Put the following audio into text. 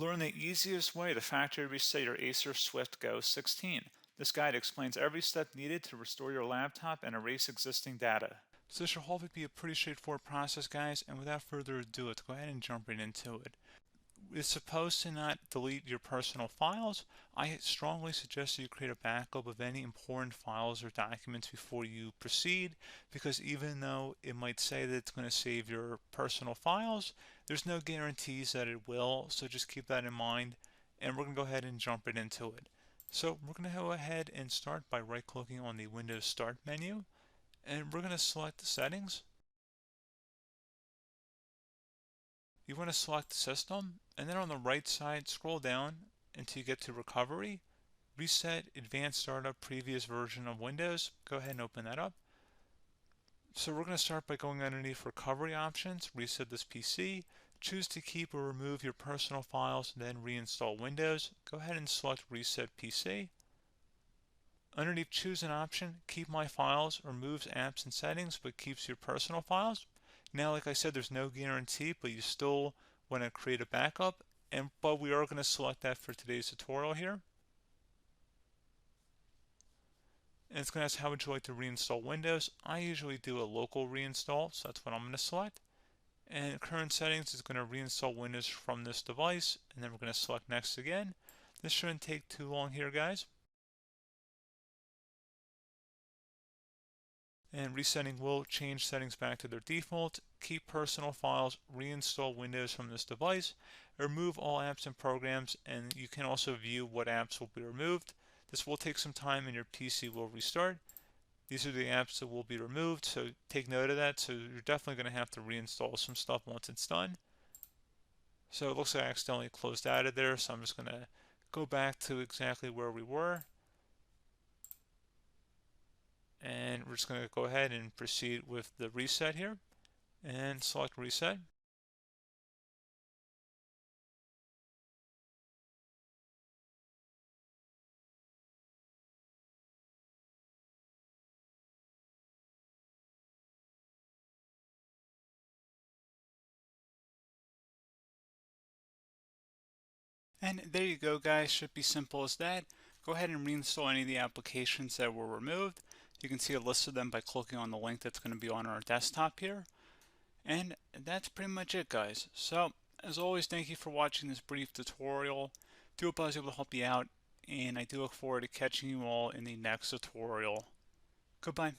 Learn the easiest way to factory reset your Acer Swift Go 16. This guide explains every step needed to restore your laptop and erase existing data. So this should hopefully be a pretty straightforward process, guys, and without further ado, let's go ahead and jump right into it. It's supposed to not delete your personal files. I strongly suggest you create a backup of any important files or documents before you proceed, because even though it might say that it's going to save your personal files, there's no guarantees that it will, so just keep that in mind, and we're going to go ahead and jump right into it. So we're going to go ahead and start by right-clicking on the Windows Start menu, and we're going to select the settings. You want to select System, and then on the right side, scroll down until you get to Recovery. Reset Advanced Startup Previous Version of Windows. Go ahead and open that up. So we're going to start by going underneath Recovery Options, reset this PC, choose to keep or remove your personal files, then reinstall Windows. Go ahead and select Reset PC. Underneath Choose an option, Keep My Files removes apps and settings but keeps your personal files. Now, like I said, there's no guarantee, but you still want to create a backup, but we are going to select that for today's tutorial here. And it's going to ask how would you like to reinstall Windows. I usually do a local reinstall, so that's what I'm going to select. And current settings is going to reinstall Windows from this device, and then we're going to select next again. This shouldn't take too long here, guys. And resetting will change settings back to their default, keep personal files, reinstall Windows from this device, remove all apps and programs, and you can also view what apps will be removed. This will take some time and your PC will restart. These are the apps that will be removed, so take note of that. So you're definitely going to have to reinstall some stuff once it's done. So it looks like I accidentally closed out of there, so I'm just going to go back to exactly where we were. And we're just going to go ahead and proceed with the reset here and select reset. And there you go, guys. Should be simple as that. Go ahead and reinstall any of the applications that were removed. You can see a list of them by clicking on the link that's going to be on our desktop here. And that's pretty much it, guys. So, as always, thank you for watching this brief tutorial. Do hope I was able to help you out, and I do look forward to catching you all in the next tutorial. Goodbye.